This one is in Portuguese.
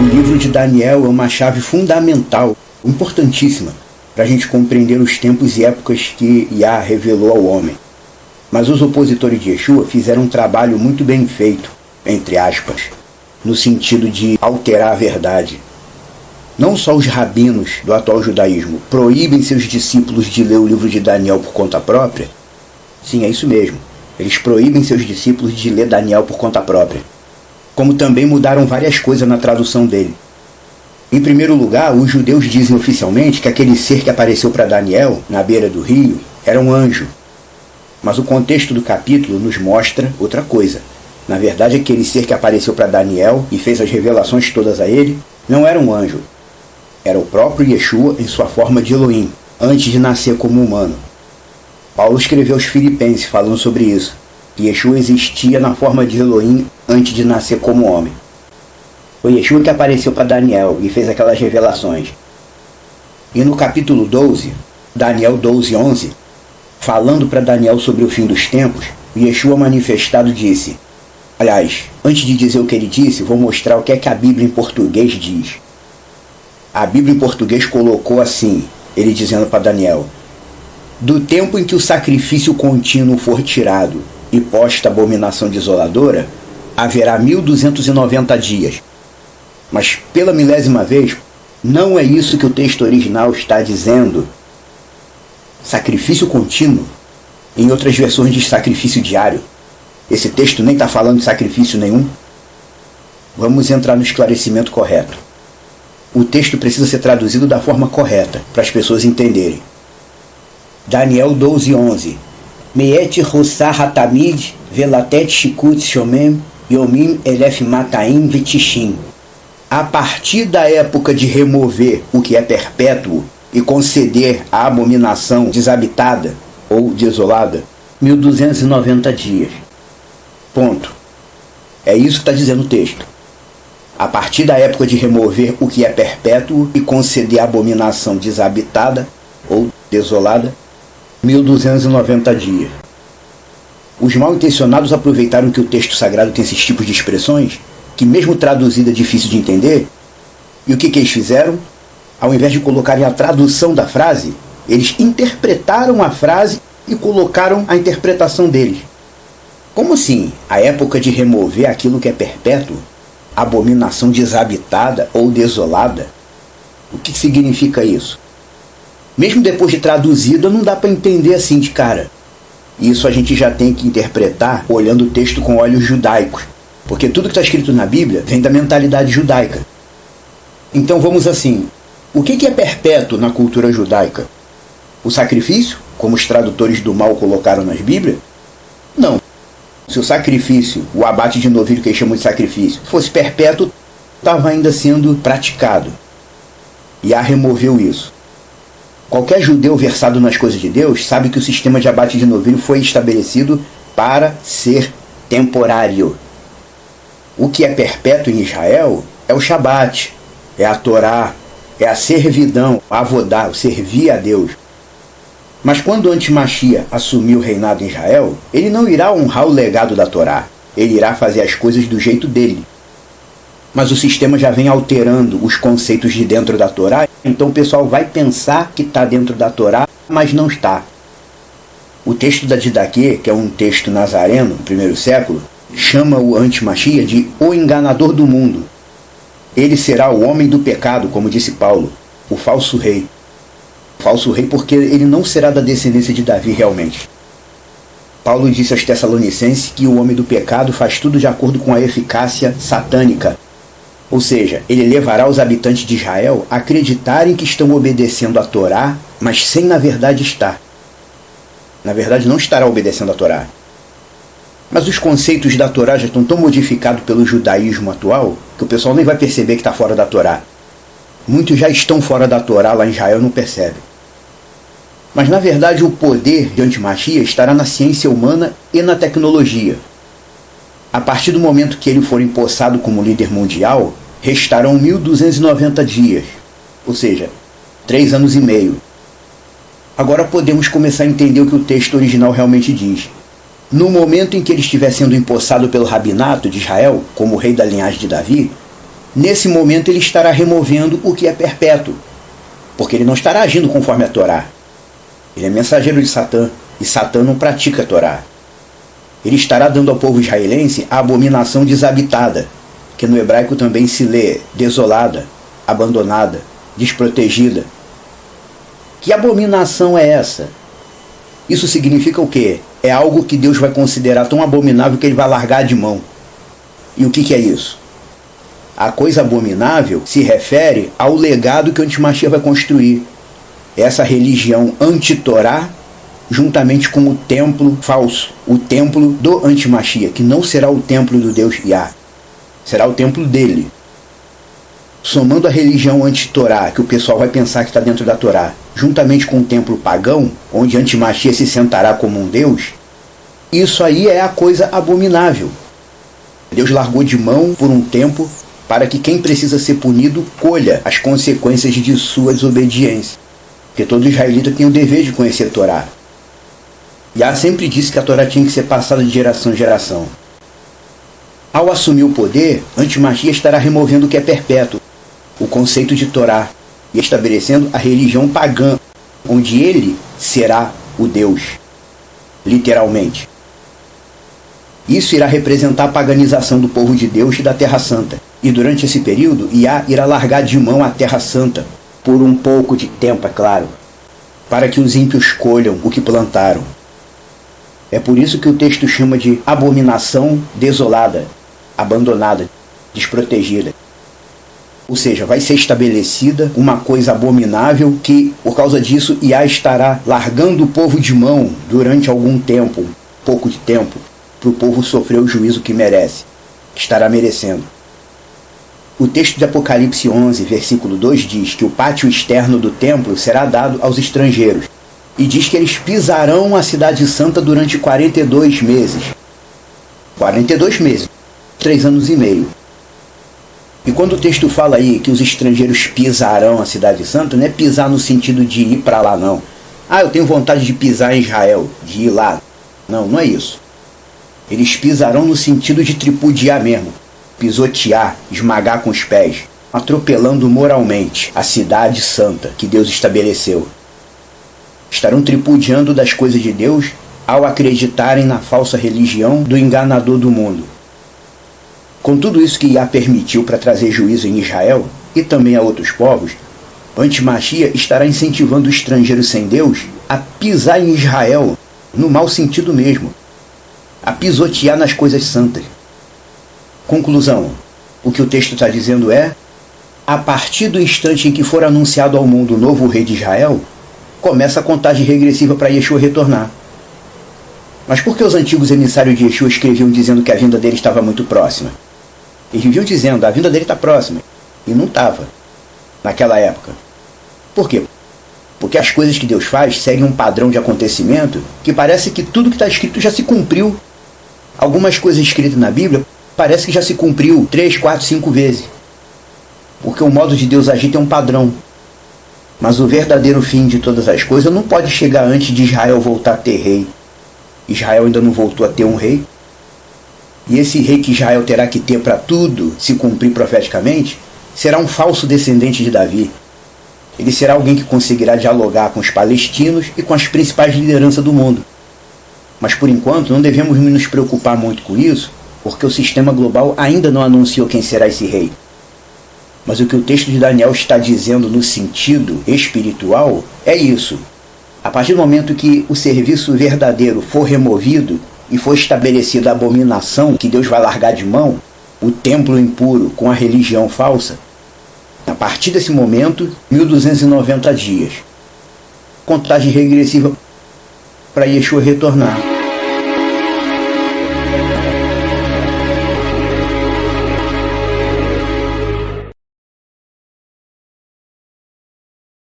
O livro de Daniel é uma chave fundamental, importantíssima, para a gente compreender os tempos e épocas que Yah revelou ao homem. Mas os opositores de Yeshua fizeram um trabalho muito bem feito, entre aspas, no sentido de alterar a verdade. Não só os rabinos do atual judaísmo proíbem seus discípulos de ler o livro de Daniel por conta própria. Sim, é isso mesmo. Eles proíbem seus discípulos de ler Daniel por conta própria. Como também mudaram várias coisas na tradução dele. Em primeiro lugar, os judeus dizem oficialmente que aquele ser que apareceu para Daniel, na beira do rio, era um anjo. Mas o contexto do capítulo nos mostra outra coisa. Na verdade, aquele ser que apareceu para Daniel e fez as revelações todas a ele, não era um anjo. Era o próprio Yeshua em sua forma de Elohim, antes de nascer como humano. Paulo escreveu aos Filipenses falando sobre isso, que Yeshua existia na forma de Elohim antes de nascer como homem. Foi Yeshua que apareceu para Daniel e fez aquelas revelações. E no capítulo 12, Daniel 12:11, falando para Daniel sobre o fim dos tempos, Yeshua manifestado disse, aliás, antes de dizer o que ele disse, vou mostrar o que é que a Bíblia em português diz. A Bíblia em português colocou assim, ele dizendo para Daniel, do tempo em que o sacrifício contínuo for tirado e posta a abominação desoladora, haverá 1290 dias. Mas pela milésima vez, não é isso que o texto original está dizendo. Sacrifício contínuo. Em outras versões diz sacrifício diário. Esse texto nem está falando de sacrifício nenhum. Vamos entrar no esclarecimento correto. O texto precisa ser traduzido da forma correta, para as pessoas entenderem. Daniel 12:11. Meet Rossar Hatamid Velatet Shikut Shomem Yomim Elef Mataim Vitishim. A partir da época de remover o que é perpétuo e conceder a abominação desabitada ou desolada, 1290 dias. Ponto. É isso que está dizendo o texto. A partir da época de remover o que é perpétuo e conceder a abominação desabitada ou desolada, 1290 dias. Os mal-intencionados aproveitaram que o texto sagrado tem esses tipos de expressões, que mesmo traduzida é difícil de entender, e o que eles fizeram? Ao invés de colocarem a tradução da frase, eles interpretaram a frase e colocaram a interpretação deles. Como assim? A época de remover aquilo que é perpétuo? Abominação desabitada ou desolada? O que significa isso? Mesmo depois de traduzida, não dá para entender assim de cara. Isso a gente já tem que interpretar olhando o texto com olhos judaicos, porque tudo que está escrito na Bíblia vem da mentalidade judaica. Então vamos assim, o que é perpétuo na cultura judaica? O sacrifício, como os tradutores do mal colocaram nas Bíblias? Não. Se o sacrifício, o abate de novilho que eles chamam de sacrifício, fosse perpétuo, estava ainda sendo praticado. Yah removeu isso. Qualquer judeu versado nas coisas de Deus sabe que o sistema de abate de novilho foi estabelecido para ser temporário. O que é perpétuo em Israel é o Shabat, é a Torá, é a servidão, a avodá, o servir a Deus. Mas quando o Antimachia assumir o reinado em Israel, ele não irá honrar o legado da Torá, ele irá fazer as coisas do jeito dele. Mas o sistema já vem alterando os conceitos de dentro da Torá, então o pessoal vai pensar que está dentro da Torá, mas não está. O texto da Didaquê, que é um texto nazareno, do primeiro século, chama o Antimachia de o enganador do mundo. Ele será o homem do pecado, como disse Paulo, o falso rei. Falso rei porque ele não será da descendência de Davi realmente. Paulo disse aos Tessalonicenses que o homem do pecado faz tudo de acordo com a eficácia satânica. Ou seja, ele levará os habitantes de Israel a acreditarem que estão obedecendo a Torá, mas sem na verdade estar. Na verdade não estará obedecendo a Torá. Mas os conceitos da Torá já estão tão modificados pelo judaísmo atual que o pessoal nem vai perceber que está fora da Torá. Muitos já estão fora da Torá lá em Israel e não percebem. Mas na verdade o poder de Antimachia estará na ciência humana e na tecnologia. A partir do momento que ele for empossado como líder mundial, restarão 1290 dias, ou seja, 3 anos e meio. Agora podemos começar a entender o que o texto original realmente diz. No momento em que ele estiver sendo empossado pelo rabinato de Israel, como rei da linhagem de Davi, nesse momento ele estará removendo o que é perpétuo, porque ele não estará agindo conforme a Torá. Ele é mensageiro de Satã, e Satã não pratica a Torá. Ele estará dando ao povo israelense a abominação desabitada, que no hebraico também se lê desolada, abandonada, desprotegida. Que abominação é essa? Isso significa o quê? É algo que Deus vai considerar tão abominável que ele vai largar de mão. E o que é isso? A coisa abominável se refere ao legado que o Antimachia vai construir. Essa religião anti-Torá, juntamente com o templo falso, o templo do Antimachia, que não será o templo do Deus Yah, será o templo dele. Somando a religião anti-Torá, que o pessoal vai pensar que está dentro da Torá, juntamente com o templo pagão, onde Antimachia se sentará como um Deus, isso aí é a coisa abominável. Deus largou de mão por um tempo para que quem precisa ser punido colha as consequências de sua desobediência. Porque todo israelita tem o dever de conhecer a Torá. Yah sempre disse que a Torá tinha que ser passada de geração em geração. Ao assumir o poder, Antimachia estará removendo o que é perpétuo, o conceito de Torá, e estabelecendo a religião pagã, onde ele será o Deus, literalmente. Isso irá representar a paganização do povo de Deus e da Terra Santa. E durante esse período, Yah irá largar de mão a Terra Santa, por um pouco de tempo, é claro, para que os ímpios colham o que plantaram. É por isso que o texto chama de abominação desolada, abandonada, desprotegida. Ou seja, vai ser estabelecida uma coisa abominável que, por causa disso, Yah estará largando o povo de mão durante algum tempo, pouco de tempo, para o povo sofrer o juízo que merece, que estará merecendo. O texto de Apocalipse 11, versículo 2 diz que o pátio externo do templo será dado aos estrangeiros, e diz que eles pisarão a cidade santa durante 42 meses. 42 meses, 3 anos e meio. E quando o texto fala aí que os estrangeiros pisarão a cidade santa, não é pisar no sentido de ir para lá, não. Ah, eu tenho vontade de pisar em Israel, de ir lá. Não, não é isso. Eles pisarão no sentido de tripudiar mesmo, pisotear, esmagar com os pés, atropelando moralmente a cidade santa que Deus estabeleceu. Estarão tripudiando das coisas de Deus ao acreditarem na falsa religião do enganador do mundo. Com tudo isso que Yah permitiu para trazer juízo em Israel e também a outros povos, Antimachia estará incentivando o estrangeiro sem Deus a pisar em Israel, no mau sentido mesmo, a pisotear nas coisas santas. Conclusão: o que o texto está dizendo é: a partir do instante em que for anunciado ao mundo o novo rei de Israel, começa a contagem regressiva para Yeshua retornar. Mas por que os antigos emissários de Yeshua escreviam dizendo que a vinda dele estava muito próxima? Eles viviam dizendo: a vinda dele está próxima. E não estava, naquela época. Por quê? Porque as coisas que Deus faz seguem um padrão de acontecimento que parece que tudo que está escrito já se cumpriu. Algumas coisas escritas na Bíblia parece que já se cumpriu 3, 4, 5 vezes. Porque o modo de Deus agir tem um padrão. Mas o verdadeiro fim de todas as coisas não pode chegar antes de Israel voltar a ter rei. Israel ainda não voltou a ter um rei. E esse rei que Israel terá que ter para tudo se cumprir profeticamente será um falso descendente de Davi. Ele será alguém que conseguirá dialogar com os palestinos e com as principais lideranças do mundo. Mas por enquanto não devemos nos preocupar muito com isso, porque o sistema global ainda não anunciou quem será esse rei. Mas o que o texto de Daniel está dizendo no sentido espiritual é isso. A partir do momento que o serviço verdadeiro for removido e for estabelecida a abominação que Deus vai largar de mão, o templo impuro com a religião falsa, a partir desse momento, 1290 dias. Contagem regressiva para Yeshua retornar.